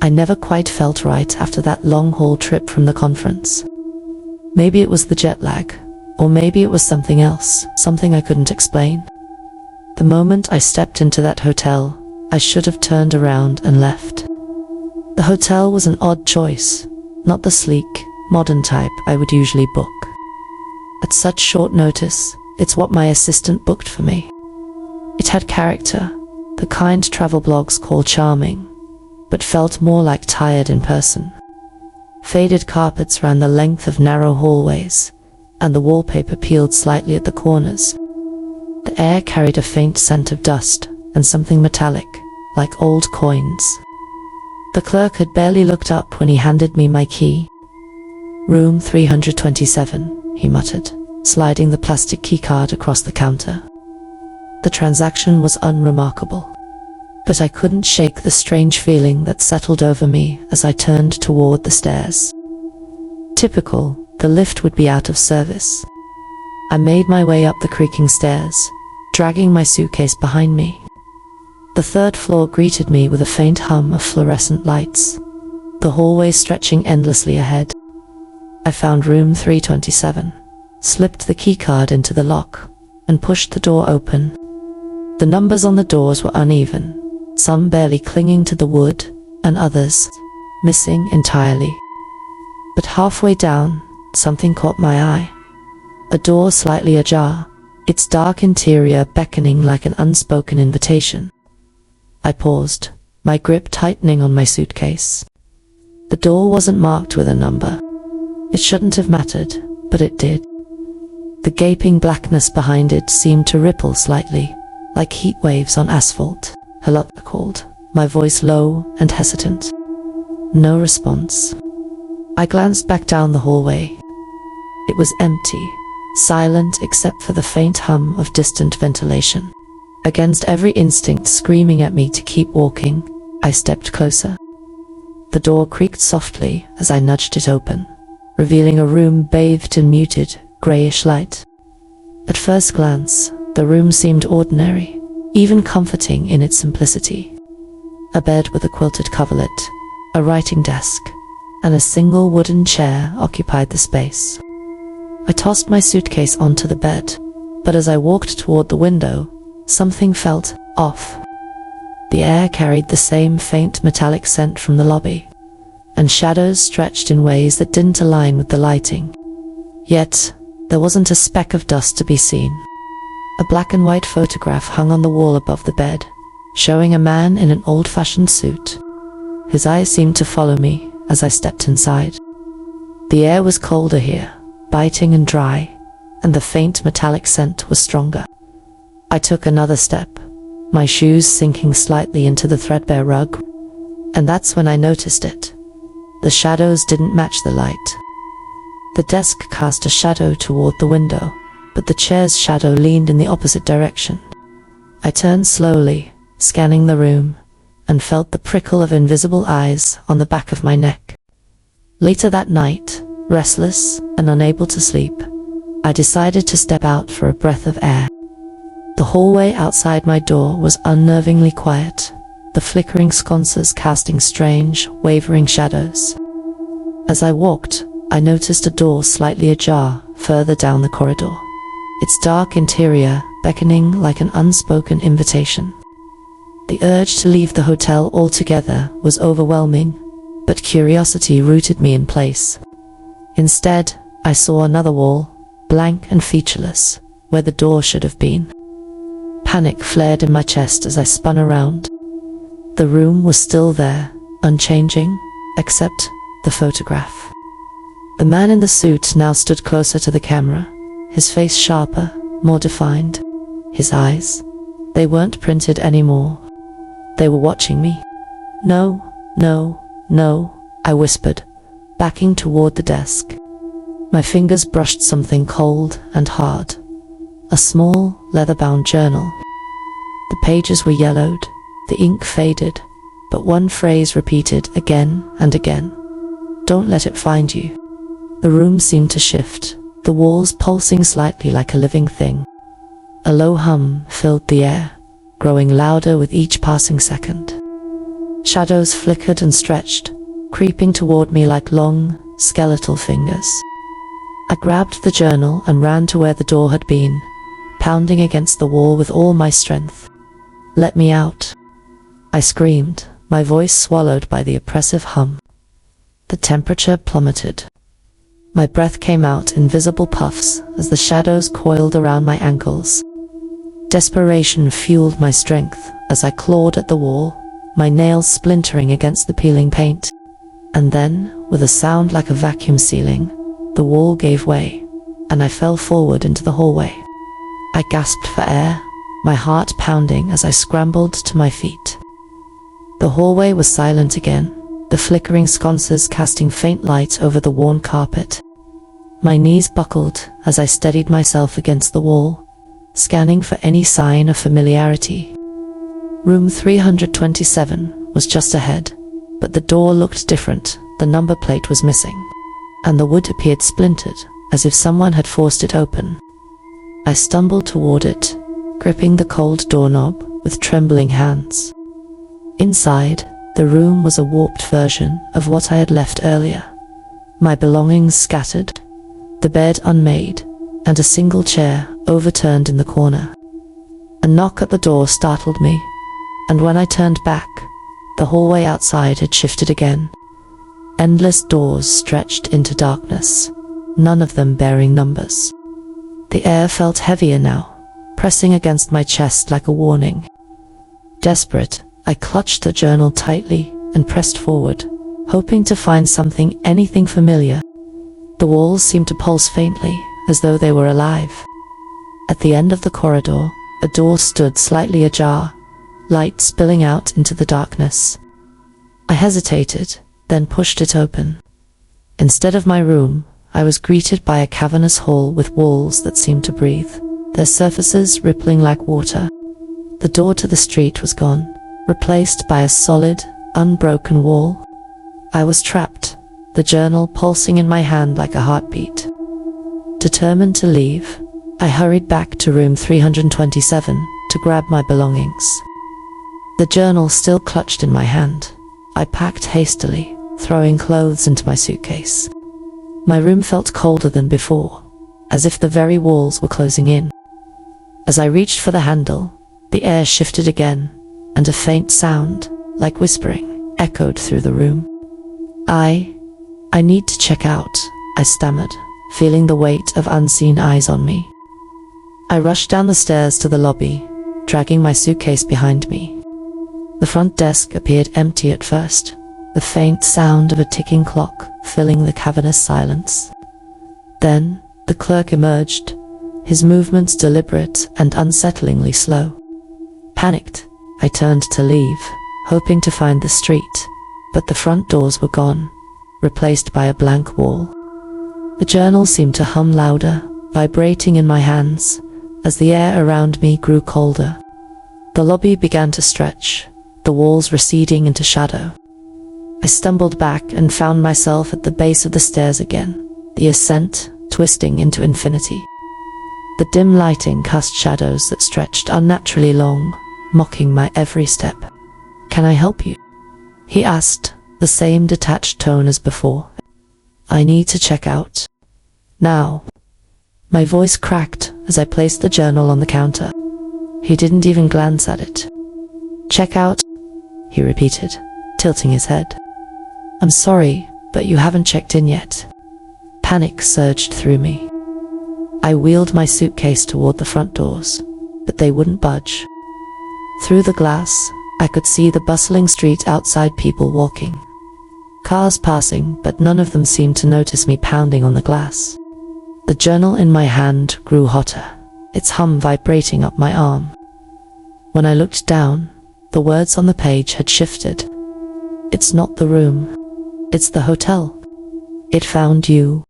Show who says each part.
Speaker 1: I never quite felt right after that long-haul trip from the conference. Maybe it was the jet lag, or maybe it was something else, something I couldn't explain. The moment I stepped into that hotel, I should have turned around and left. The hotel was an odd choice, not the sleek, modern type I would usually book. At such short notice, it's what my assistant booked for me. It had character, the kind travel blogs call charming, but felt more like tired in person. Faded carpets ran the length of narrow hallways, and the wallpaper peeled slightly at the corners. The air carried a faint scent of dust and something metallic, like old coins. The clerk had barely looked up when he handed me my key. "Room 327, he muttered, sliding the plastic keycard across the counter. The transaction was unremarkable, but I couldn't shake the strange feeling that settled over me as I turned toward the stairs. Typical, the lift would be out of service. I made my way up the creaking stairs, dragging my suitcase behind me. The third floor greeted me with a faint hum of fluorescent lights, the hallway stretching endlessly ahead. I found room 327, slipped the keycard into the lock, and pushed the door open. The numbers on the doors were uneven, some barely clinging to the wood, and others missing entirely. But halfway down, something caught my eye. A door slightly ajar, its dark interior beckoning like an unspoken invitation. I paused, my grip tightening on my suitcase. The door wasn't marked with a number. It shouldn't have mattered, but it did. The gaping blackness behind it seemed to ripple slightly, like heat waves on asphalt. "Hello," I called, my voice low and hesitant. No response. I glanced back down the hallway. It was empty, silent except for the faint hum of distant ventilation. Against every instinct screaming at me to keep walking, I stepped closer. The door creaked softly as I nudged it open, revealing a room bathed in muted, grayish light. At first glance, the room seemed ordinary, even comforting in its simplicity. A bed with a quilted coverlet, a writing desk, and a single wooden chair occupied the space. I tossed my suitcase onto the bed, but as I walked toward the window, something felt off. The air carried the same faint metallic scent from the lobby, and shadows stretched in ways that didn't align with the lighting. Yet, there wasn't a speck of dust to be seen. A black and white photograph hung on the wall above the bed, showing a man in an old-fashioned suit. His eyes seemed to follow me as I stepped inside. The air was colder here, biting and dry, and the faint metallic scent was stronger. I took another step, my shoes sinking slightly into the threadbare rug, and that's when I noticed it. The shadows didn't match the light. The desk cast a shadow toward the window, but the chair's shadow leaned in the opposite direction. I turned slowly, scanning the room, and felt the prickle of invisible eyes on the back of my neck. Later that night, restless and unable to sleep, I decided to step out for a breath of air. The hallway outside my door was unnervingly quiet, the flickering sconces casting strange, wavering shadows. As I walked, I noticed a door slightly ajar further down the corridor, its dark interior beckoning like an unspoken invitation. The urge to leave the hotel altogether was overwhelming, but curiosity rooted me in place. Instead, I saw another wall, blank and featureless, where the door should have been. Panic flared in my chest as I spun around. The room was still there, unchanging, except the photograph. The man in the suit now stood closer to the camera, his face sharper, more defined. His eyes, they weren't printed anymore. They were watching me. "No, no, no," I whispered, backing toward the desk. My fingers brushed something cold and hard. A small, leather-bound journal. The pages were yellowed, the ink faded, but one phrase repeated again and again. "Don't let it find you." The room seemed to shift, the walls pulsing slightly like a living thing. A low hum filled the air, growing louder with each passing second. Shadows flickered and stretched, creeping toward me like long, skeletal fingers. I grabbed the journal and ran to where the door had been, pounding against the wall with all my strength. "Let me out!" I screamed, my voice swallowed by the oppressive hum. The temperature plummeted. My breath came out in visible puffs as the shadows coiled around my ankles. Desperation fueled my strength as I clawed at the wall, my nails splintering against the peeling paint. And then, with a sound like a vacuum sealing, the wall gave way, and I fell forward into the hallway. I gasped for air, my heart pounding as I scrambled to my feet. The hallway was silent again, the flickering sconces casting faint light over the worn carpet. My knees buckled as I steadied myself against the wall, scanning for any sign of familiarity. Room 327 was just ahead, but the door looked different. The number plate was missing, and the wood appeared splintered, as if someone had forced it open. I stumbled toward it, gripping the cold doorknob with trembling hands. Inside, the room was a warped version of what I had left earlier. My belongings scattered, the bed unmade, and a single chair overturned in the corner. A knock at the door startled me, and when I turned back, the hallway outside had shifted again. Endless doors stretched into darkness, none of them bearing numbers. The air felt heavier now, pressing against my chest like a warning. Desperate, I clutched the journal tightly and pressed forward, hoping to find anything familiar. The walls seemed to pulse faintly, as though they were alive. At the end of the corridor, a door stood slightly ajar, light spilling out into the darkness. I hesitated, then pushed it open. Instead of my room, I was greeted by a cavernous hall with walls that seemed to breathe, their surfaces rippling like water. The door to the street was gone, replaced by a solid, unbroken wall. I was trapped, the journal pulsing in my hand like a heartbeat. Determined to leave, I hurried back to room 327 to grab my belongings. The journal still clutched in my hand. I packed hastily, throwing clothes into my suitcase. My room felt colder than before, as if the very walls were closing in. As I reached for the handle, the air shifted again, and a faint sound, like whispering, echoed through the room. I need to check out," I stammered, feeling the weight of unseen eyes on me. I rushed down the stairs to the lobby, dragging my suitcase behind me. The front desk appeared empty at first, the faint sound of a ticking clock filling the cavernous silence. Then, the clerk emerged, his movements deliberate and unsettlingly slow. Panicked, I turned to leave, hoping to find the street, but the front doors were gone, replaced by a blank wall. The journal seemed to hum louder, vibrating in my hands, as the air around me grew colder. The lobby began to stretch, the walls receding into shadow. I stumbled back and found myself at the base of the stairs again, the ascent twisting into infinity. The dim lighting cast shadows that stretched unnaturally long, mocking my every step. "Can I help you?" he asked, the same detached tone as before. "I need to check out. Now." My voice cracked as I placed the journal on the counter. He didn't even glance at it. "Check out?" he repeated, tilting his head. "I'm sorry, but you haven't checked in yet." Panic surged through me. I wheeled my suitcase toward the front doors, but they wouldn't budge. Through the glass, I could see the bustling street outside, people walking. Cars passing, but none of them seemed to notice me pounding on the glass. The journal in my hand grew hotter, its hum vibrating up my arm. When I looked down, the words on the page had shifted. "It's not the room. It's the hotel. It found you."